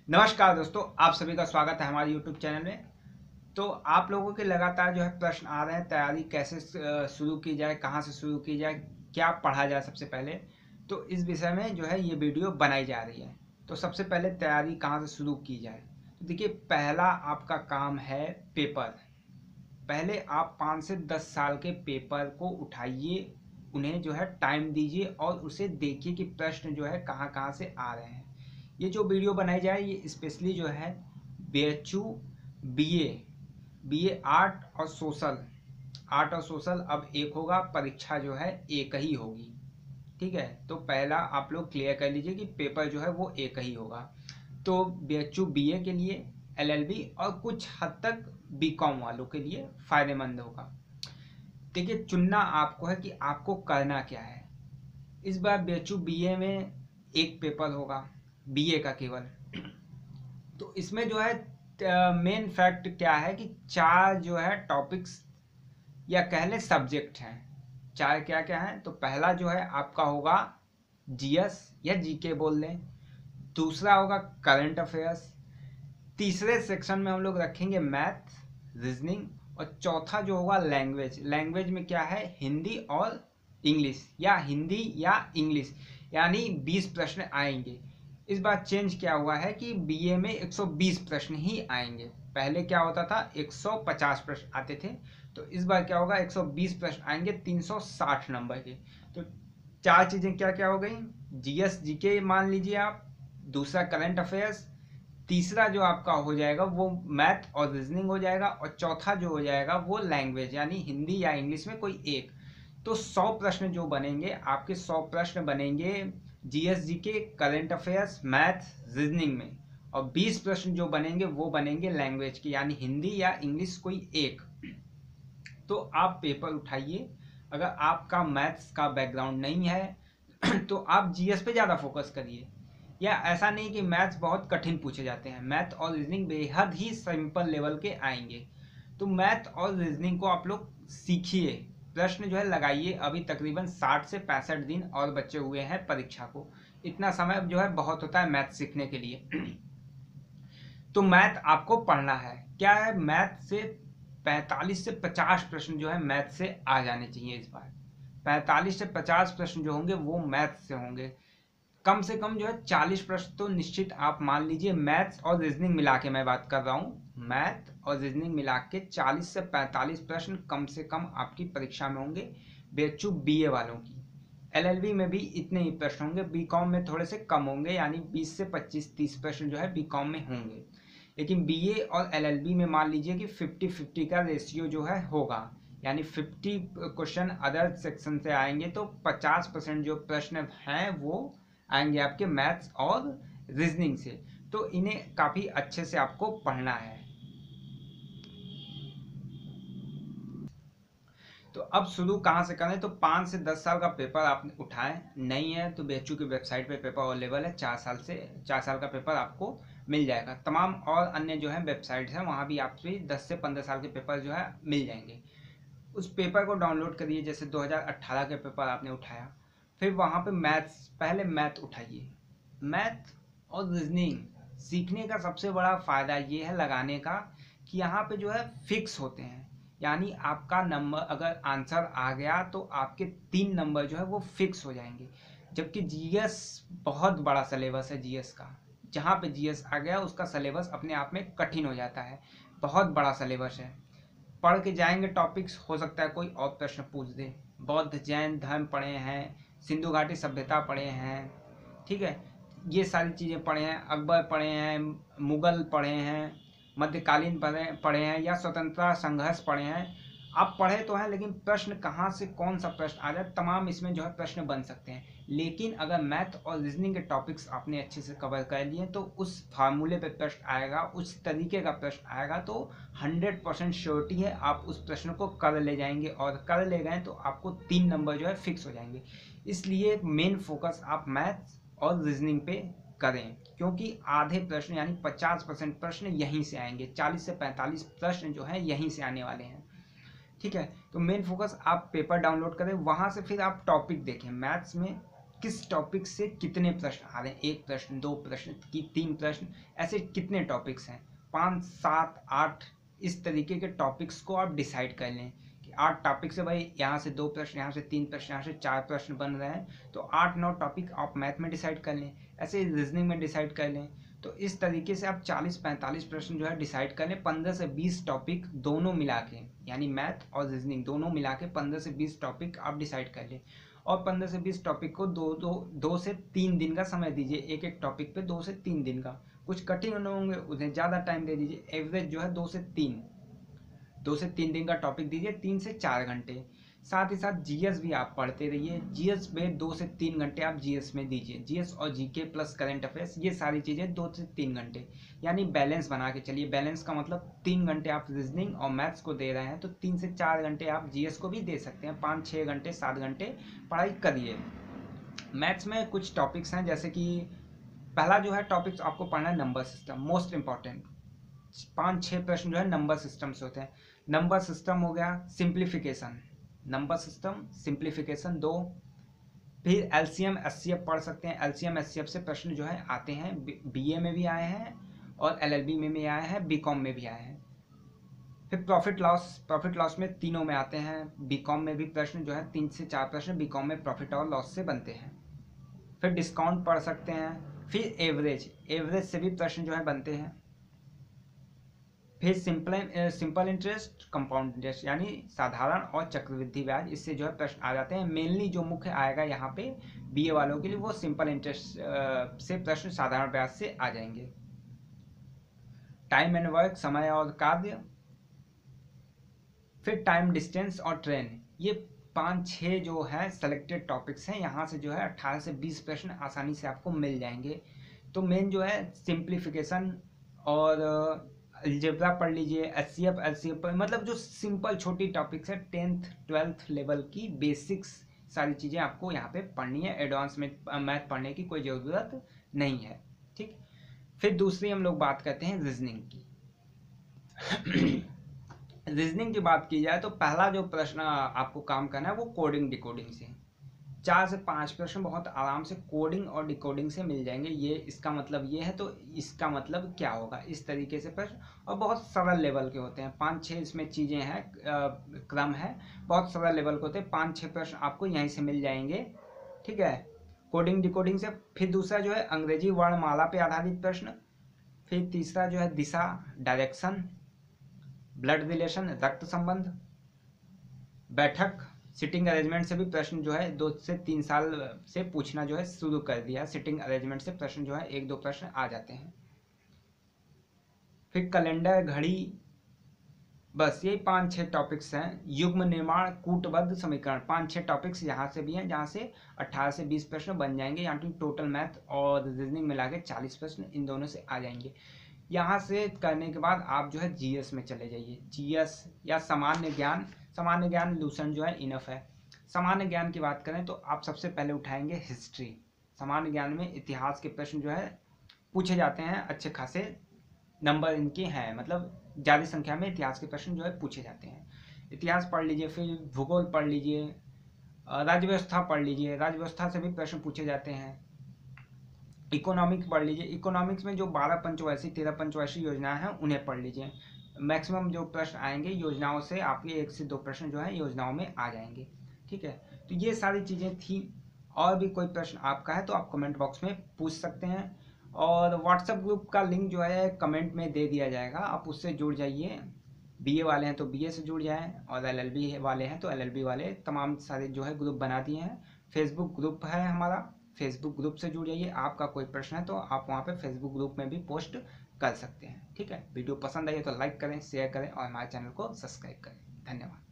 नमस्कार दोस्तों, आप सभी का स्वागत है हमारे YouTube चैनल में। तो आप लोगों के लगातार जो है प्रश्न आ रहे हैं, तैयारी कैसे शुरू की जाए, कहाँ से शुरू की जाए, क्या पढ़ा जाए सबसे पहले। तो इस विषय में जो है ये वीडियो बनाई जा रही है। तो सबसे पहले तैयारी कहाँ से शुरू की जाए, तो देखिए पहला आपका काम है पेपर। पहले आप 5 से 10 साल के पेपर को उठाइए, उन्हें जो है टाइम दीजिए और उसे देखिए कि प्रश्न जो है कहाँ कहाँ से आ रहे हैं। ये जो वीडियो बनाई जाए ये स्पेशली जो है BHU BA BA आर्ट और सोशल अब एक होगा, परीक्षा जो है एक ही होगी। ठीक है, तो पहला आप लोग क्लियर कर लीजिए कि पेपर जो है वो एक ही होगा। तो BHU BA के लिए, LLB और कुछ हद तक BCom वालों के लिए फायदेमंद होगा। देखिए चुनना आपको है कि आपको करना क्या है। इस बार BHU BA में एक पेपर होगा, BA का केवल। तो इसमें जो है मेन फैक्ट क्या है कि चार जो है टॉपिक्स या कह लें सब्जेक्ट हैं। चार क्या क्या हैं, तो पहला जो है आपका होगा GS या GK बोल लें। दूसरा होगा करंट अफेयर्स। तीसरे सेक्शन में हम लोग रखेंगे मैथ, रीजनिंग। और चौथा जो होगा लैंग्वेज। लैंग्वेज में क्या है, हिंदी और इंग्लिश या हिंदी या इंग्लिश, यानी 20 प्रश्न आएंगे। इस बार चेंज क्या हुआ है कि BA में 120 प्रश्न ही आएंगे। पहले क्या होता था 150 प्रश्न आते थे। तो इस बार क्या होगा 120 प्रश्न आएंगे 360 नंबर के। तो चार चीजें क्या क्या हो गई, GS GK मान लीजिए आप, दूसरा करंट अफेयर्स, तीसरा जो आपका हो जाएगा वो मैथ और रीजनिंग हो जाएगा, और चौथा जो हो जाएगा वो लैंग्वेज यानी हिंदी या इंग्लिश में कोई एक। तो 100 प्रश्न जो बनेंगे आपके, 100 प्रश्न बनेंगे GS GK current affairs math reasoning में, और 20 प्रश्न जो बनेंगे वो बनेंगे लैंग्वेज के यानी हिंदी या इंग्लिश कोई एक। तो आप पेपर उठाइए। अगर आपका मैथ्स का बैकग्राउंड नहीं है तो आप GS पे ज़्यादा फोकस करिए। या ऐसा नहीं कि मैथ्स बहुत कठिन पूछे जाते हैं, मैथ और रीजनिंग बेहद ही सिंपल लेवल के आएंगे। तो मैथ और रीजनिंग को आप लोग सीखिए, प्रश्न जो है लगाइए। अभी तकरीबन 60 से 65 दिन और बचे हुए हैं परीक्षा को। इतना समय जो है बहुत होता है मैथ सीखने के लिए। तो मैथ आपको पढ़ना है। क्या है, मैथ से 45 से 50 प्रश्न जो है मैथ से आ जाने चाहिए इस बार। 45 से 50 प्रश्न जो होंगे वो मैथ से होंगे। कम से कम जो है 40 प्रश्न तो निश्चित आप मान लीजिए। मैथ्स और रीजनिंग मिला के मैं बात कर रहा हूँ, मैथ और रीजनिंग मिला के 40 से 45 प्रश्न कम से कम आपकी परीक्षा में होंगे, BHU BA वालों की। LLB में भी इतने ही प्रश्न होंगे, BCom में थोड़े से कम होंगे, यानी 20 से 25-30 प्रश्न जो है BCom में होंगे। लेकिन BA और LLB में मान लीजिए कि 50-50 का रेशियो जो है होगा, यानी 50 क्वेश्चन अदर सेक्शन से आएंगे तो 50% जो प्रश्न हैं वो आएंगे आपके मैथ्स और रीजनिंग से। तो इन्हें काफ़ी अच्छे से आपको पढ़ना है। तो अब शुरू कहाँ से करें, तो 5 से 10 साल का पेपर आप उठाएं। नहीं है तो BHU की वेबसाइट पे पेपर अवेलेबल है, 4 साल का पेपर आपको मिल जाएगा। तमाम और अन्य जो है वेबसाइट्स हैं, वहाँ भी आपसे 10 से 15 साल के पेपर जो है मिल जाएंगे। उस पेपर को डाउनलोड करिए। जैसे 2018 के पेपर आपने उठाया, फिर वहाँ पे मैथ्स, पहले मैथ उठाइए। मैथ और रीजनिंग सीखने का सबसे बड़ा फ़ायदा ये है लगाने का कि यहाँ पे जो है फिक्स होते हैं, यानी आपका नंबर अगर आंसर आ गया तो आपके 3 नंबर जो है वो फिक्स हो जाएंगे। जबकि GS बहुत बड़ा सिलेबस है GS का। जहाँ पे GS आ गया उसका सिलेबस अपने आप में कठिन हो जाता है, बहुत बड़ा सिलेबस है। पढ़ के जाएंगे टॉपिक्स, हो सकता है कोई और प्रश्न पूछ दे। बौद्ध जैन धर्म पढ़े हैं, सिंधु घाटी सभ्यता पढ़े हैं, ठीक है, ये सारी चीज़ें पढ़े हैं, अकबर पढ़े हैं, मुगल पढ़े हैं, मध्यकालीन पढ़े हैं, या स्वतंत्रता संघर्ष पढ़े हैं। आप पढ़े तो हैं लेकिन प्रश्न कहाँ से कौन सा प्रश्न आ जाए, तमाम इसमें जो है प्रश्न बन सकते हैं। लेकिन अगर मैथ और रीजनिंग के टॉपिक्स आपने अच्छे से कवर कर लिए तो उस फार्मूले पे प्रश्न आएगा, उस तरीके का प्रश्न आएगा तो 100% श्योरिटी है आप उस प्रश्न को कर ले जाएंगे, और कर ले गए तो आपको 3 नंबर जो है फिक्स हो जाएंगे। इसलिए मेन फोकस आप मैथ्स और रीजनिंग पे करें, क्योंकि आधे प्रश्न यानी 50% प्रश्न यहीं से आएंगे, 40 से 45 प्रश्न जो हैं यहीं से आने वाले हैं। ठीक है, तो मेन फोकस आप पेपर डाउनलोड करें, वहाँ से फिर आप टॉपिक देखें। मैथ्स में किस टॉपिक से कितने प्रश्न आ रहे हैं, 1 प्रश्न, 2 प्रश्न की 3 प्रश्न, ऐसे कितने टॉपिक्स हैं, 5, 7, 8, इस तरीके के टॉपिक्स को आप डिसाइड कर लें कि 8 टॉपिक से भाई यहाँ से 2 प्रश्न, यहाँ से 3 प्रश्न, यहाँ से 4 प्रश्न बन रहे हैं, तो 8-9 टॉपिक आप मैथ में डिसाइड कर लें, ऐसे रीजनिंग में डिसाइड कर लें। तो इस तरीके से आप 40-45 प्रश्न जो है डिसाइड कर लें। 15 से 20 टॉपिक दोनों मिला के, यानी मैथ और रीजनिंग दोनों मिला के 15 से 20 टॉपिक आप डिसाइड कर लें, और 15 से 20 टॉपिक को 2 से 3 दिन का समय दीजिए, एक एक टॉपिक पे 2 से 3 दिन का। कुछ कठिन होंगे उन्हें ज़्यादा टाइम दे दीजिए, एवरेज जो है 2 से 3 दिन का टॉपिक दीजिए, 3 से 4 घंटे। साथ ही साथ जीएस भी आप पढ़ते रहिए, जीएस में 2 से 3 घंटे आप जीएस में दीजिए, जीएस और जीके प्लस करंट अफेयर्स, ये सारी चीज़ें 2 से 3 घंटे, यानी बैलेंस बना के चलिए। बैलेंस का मतलब 3 घंटे आप रीजनिंग और मैथ्स को दे रहे हैं, तो 3 से 4 घंटे आप जीएस को भी दे सकते हैं, 5-6 घंटे 7 घंटे पढ़ाई करिए। मैथ्स में कुछ टॉपिक्स हैं, जैसे कि पहला जो है टॉपिक्स आपको पढ़ना है नंबर सिस्टम, मोस्ट इंपॉर्टेंट। 5-6 प्रश्न जो है नंबर सिस्टम से होते हैं। नंबर सिस्टम हो गया, सिंप्लीफिकेशन, नंबर सिस्टम सिंप्लीफिकेशन 2। फिर एलसीएम एचसीएफ पढ़ सकते हैं, एलसीएम एचसीएफ से प्रश्न जो है आते हैं, बीए में भी आए हैं और एलएलबी में भी आए हैं, बीकॉम में भी आए हैं। फिर प्रॉफिट लॉस में तीनों में आते हैं, बीकॉम में भी प्रश्न जो है 3 से 4 प्रश्न बीकॉम में प्रॉफिट और लॉस से बनते हैं। फिर डिस्काउंट पढ़ सकते हैं। फिर एवरेज से भी प्रश्न जो है बनते हैं। फिर सिंपल इंटरेस्ट, कंपाउंड इंटरेस्ट, यानी साधारण और चक्रवृद्धि ब्याज, इससे जो है प्रश्न आ जाते हैं। मेनली जो मुख्य आएगा यहाँ पे बीए वालों के लिए वो सिंपल इंटरेस्ट से प्रश्न साधारण ब्याज से आ जाएंगे। टाइम एंड वर्क, समय और कार्य। फिर टाइम, डिस्टेंस और ट्रेन, ये 5-6 जो है सेलेक्टेड टॉपिक्स हैं। यहाँ से जो है 18 से 20 प्रश्न आसानी से आपको मिल जाएंगे। तो मेन जो है सिंप्लीफिकेशन और अलजेब्रा पढ़ लीजिए, एचसीएफ मतलब जो सिंपल छोटी टॉपिक्स है 10th 12th लेवल की बेसिक्स सारी चीज़ें आपको यहाँ पे पढ़नी है। एडवांस में मैथ पढ़ने की कोई ज़रूरत नहीं है, ठीक। फिर दूसरी हम लोग बात करते हैं रीजनिंग की। रीजनिंग की बात की जाए तो पहला जो प्रश्न आपको काम करना है वो कोडिंग डिकोडिंग से। 4 से 5 प्रश्न बहुत आराम से कोडिंग और डिकोडिंग से मिल जाएंगे। ये इसका मतलब ये है, तो इसका मतलब क्या होगा, इस तरीके से प्रश्न, और बहुत सरल लेवल के होते हैं। 5-6 इसमें चीज़ें हैं, क्रम है, बहुत सरल लेवल के होते हैं। 5-6 प्रश्न आपको यहीं से मिल जाएंगे, ठीक है, कोडिंग डिकोडिंग से। फिर दूसरा जो है अंग्रेजी वर्णमाला पे आधारित प्रश्न। फिर तीसरा जो है दिशा, डायरेक्शन, ब्लड रिलेशन, रक्त संबंध, बैठक, सिटिंग अरेंजमेंट से भी प्रश्न जो है 2 से 3 साल से पूछना जो है शुरू कर दिया। सिटिंग अरेंजमेंट से प्रश्न जो है 1-2 प्रश्न आ जाते हैं। फिर कैलेंडर, घड़ी, बस यही 5-6 टॉपिक्स हैं। युग्म निर्माण, कूटबद्ध समीकरण, 5-6 टॉपिक्स यहाँ से भी हैं, जहाँ से 18 से 20 प्रश्न बन जाएंगे। यहाँ की टोटल मैथ और रीजनिंग मिला के 40 प्रश्न इन दोनों से आ जाएंगे। यहाँ से करने के बाद आप जो है जीएस में चले जाइए। जीएस या सामान्य ज्ञान लूसेंट जो है इनफ है। सामान्य ज्ञान की बात करें तो आप सबसे पहले उठाएंगे हिस्ट्री। सामान्य ज्ञान में इतिहास के प्रश्न जो है पूछे जाते हैं, अच्छे खासे नंबर इनके हैं, मतलब ज़्यादा संख्या में इतिहास के प्रश्न जो है पूछे जाते हैं। इतिहास पढ़ लीजिए। फिर भूगोल पढ़ लीजिए, राज्य व्यवस्था पढ़ लीजिए, राज्य व्यवस्था से भी प्रश्न पूछे जाते हैं। इकोनॉमिक्स पढ़ लीजिए, इकोनॉमिक्स में जो 12 पंचवर्षीय 13 पंचवर्षीय योजनाएं हैं उन्हें पढ़ लीजिए। मैक्सिमम जो प्रश्न आएंगे योजनाओं से, आपके 1 से 2 प्रश्न जो है योजनाओं में आ जाएंगे, ठीक है। तो ये सारी चीज़ें थी। और भी कोई प्रश्न आपका है तो आप कमेंट बॉक्स में पूछ सकते हैं, और व्हाट्सएप ग्रुप का लिंक जो है कमेंट में दे दिया जाएगा, आप उससे जुड़ जाइए। बीए वाले हैं तो बीए से जुड़ जाएं, और एलएलबी वाले हैं तो एलएलबी वाले, तमाम सारे जो है ग्रुप बना दिए हैं। फेसबुक ग्रुप है हमारा, फेसबुक ग्रुप से जुड़ जाइए। आपका कोई प्रश्न है तो आप वहाँ पे फेसबुक ग्रुप में भी पोस्ट कर सकते हैं, ठीक है। वीडियो पसंद आई तो लाइक करें, शेयर करें और हमारे चैनल को सब्सक्राइब करें। धन्यवाद।